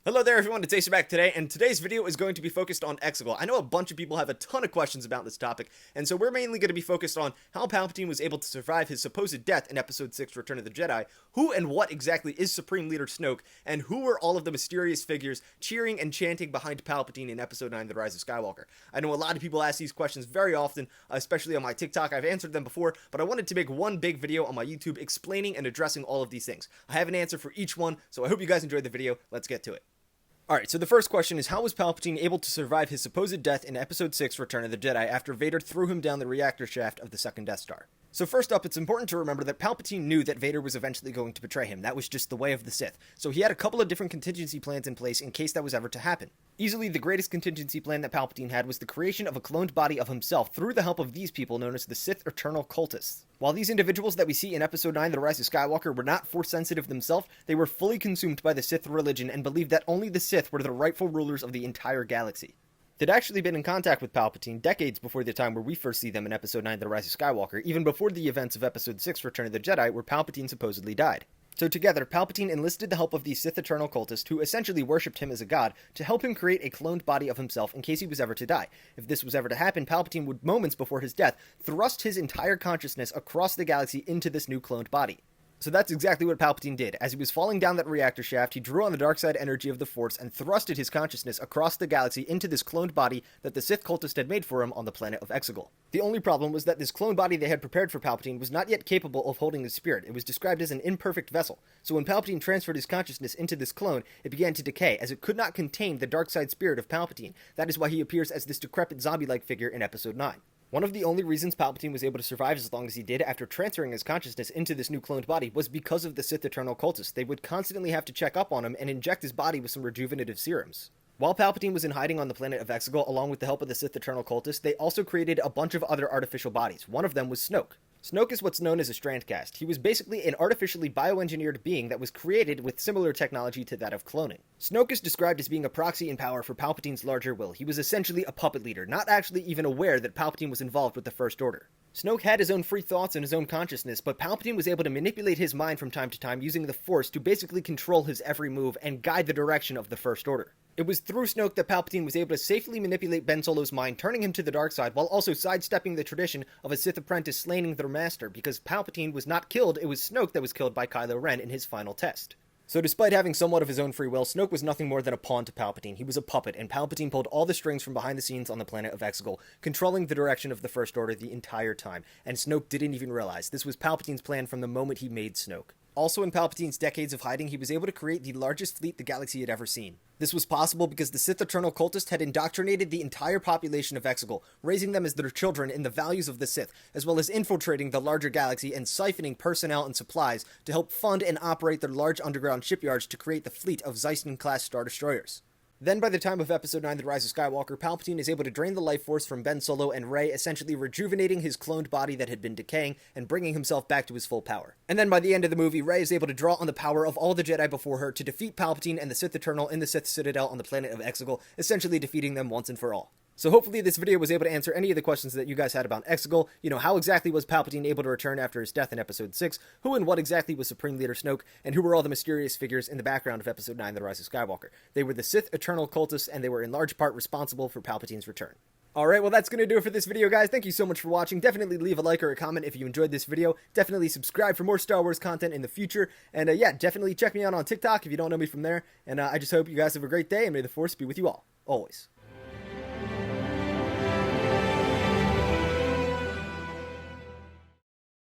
Hello there everyone, it's Acer back today, and today's video is going to be focused on Exegol. I know a bunch of people have a ton of questions about this topic, and so we're mainly going to be focused on how Palpatine was able to survive his supposed death in Episode 6, Return of the Jedi, who and what exactly is Supreme Leader Snoke, and who were all of the mysterious figures cheering and chanting behind Palpatine in Episode 9, The Rise of Skywalker. I know a lot of people ask these questions very often, especially on my TikTok. I've answered them before, but I wanted to make one big video on my YouTube explaining and addressing all of these things. I have an answer for each one, so I hope you guys enjoyed the video. Let's get to it. Alright, so the first question is, how was Palpatine able to survive his supposed death in Episode 6, Return of the Jedi, after Vader threw him down the reactor shaft of the second Death Star? So first up, it's important to remember that Palpatine knew that Vader was eventually going to betray him. That was just the way of the Sith. So he had a couple of different contingency plans in place in case that was ever to happen. Easily the greatest contingency plan that Palpatine had was the creation of a cloned body of himself through the help of these people known as the Sith Eternal Cultists. While these individuals that we see in Episode 9, The Rise of Skywalker, were not Force-sensitive themselves, they were fully consumed by the Sith religion and believed that only the Sith were the rightful rulers of the entire galaxy. They'd actually been in contact with Palpatine decades before the time where we first see them in Episode 9, The Rise of Skywalker, even before the events of Episode 6, Return of the Jedi, where Palpatine supposedly died. So together, Palpatine enlisted the help of these Sith Eternal Cultists, who essentially worshipped him as a god, to help him create a cloned body of himself in case he was ever to die. If this was ever to happen, Palpatine would, moments before his death, thrust his entire consciousness across the galaxy into this new cloned body. So that's exactly what Palpatine did. As he was falling down that reactor shaft, he drew on the dark side energy of the Force and thrusted his consciousness across the galaxy into this cloned body that the Sith cultist had made for him on the planet of Exegol. The only problem was that this clone body they had prepared for Palpatine was not yet capable of holding his spirit. It was described as an imperfect vessel. So when Palpatine transferred his consciousness into this clone, it began to decay, as it could not contain the dark side spirit of Palpatine. That is why he appears as this decrepit zombie-like figure in Episode 9. One of the only reasons Palpatine was able to survive as long as he did after transferring his consciousness into this new cloned body was because of the Sith Eternal Cultists. They would constantly have to check up on him and inject his body with some rejuvenative serums. While Palpatine was in hiding on the planet of Exegol along with the help of the Sith Eternal Cultists, they also created a bunch of other artificial bodies. One of them was Snoke. Snoke is what's known as a strandcast. He was basically an artificially bioengineered being that was created with similar technology to that of cloning. Snoke is described as being a proxy in power for Palpatine's larger will. He was essentially a puppet leader, not actually even aware that Palpatine was involved with the First Order. Snoke had his own free thoughts and his own consciousness, but Palpatine was able to manipulate his mind from time to time using the Force to basically control his every move and guide the direction of the First Order. It was through Snoke that Palpatine was able to safely manipulate Ben Solo's mind, turning him to the dark side, while also sidestepping the tradition of a Sith apprentice slaying their master, because Palpatine was not killed, it was Snoke that was killed by Kylo Ren in his final test. So despite having somewhat of his own free will, Snoke was nothing more than a pawn to Palpatine. He was a puppet, and Palpatine pulled all the strings from behind the scenes on the planet of Exegol, controlling the direction of the First Order the entire time, and Snoke didn't even realize. This was Palpatine's plan from the moment he made Snoke. Also, in Palpatine's decades of hiding, he was able to create the largest fleet the galaxy had ever seen. This was possible because the Sith Eternal Cultists had indoctrinated the entire population of Exegol, raising them as their children in the values of the Sith, as well as infiltrating the larger galaxy and siphoning personnel and supplies to help fund and operate their large underground shipyards to create the fleet of Zeissman-class Star Destroyers. Then, by the time of Episode 9, The Rise of Skywalker, Palpatine is able to drain the life force from Ben Solo and Rey, essentially rejuvenating his cloned body that had been decaying and bringing himself back to his full power. And then by the end of the movie, Rey is able to draw on the power of all the Jedi before her to defeat Palpatine and the Sith Eternal in the Sith Citadel on the planet of Exegol, essentially defeating them once and for all. So hopefully this video was able to answer any of the questions that you guys had about Exegol. How exactly was Palpatine able to return after his death in Episode 6? Who and what exactly was Supreme Leader Snoke? And who were all the mysterious figures in the background of Episode 9, The Rise of Skywalker? They were the Sith Eternal Cultists, and they were in large part responsible for Palpatine's return. Alright, well that's going to do it for this video, guys. Thank you so much for watching. Definitely leave a like or a comment if you enjoyed this video. Definitely subscribe for more Star Wars content in the future. And yeah, definitely check me out on TikTok if you don't know me from there. And I just hope you guys have a great day, and may the Force be with you all. Always.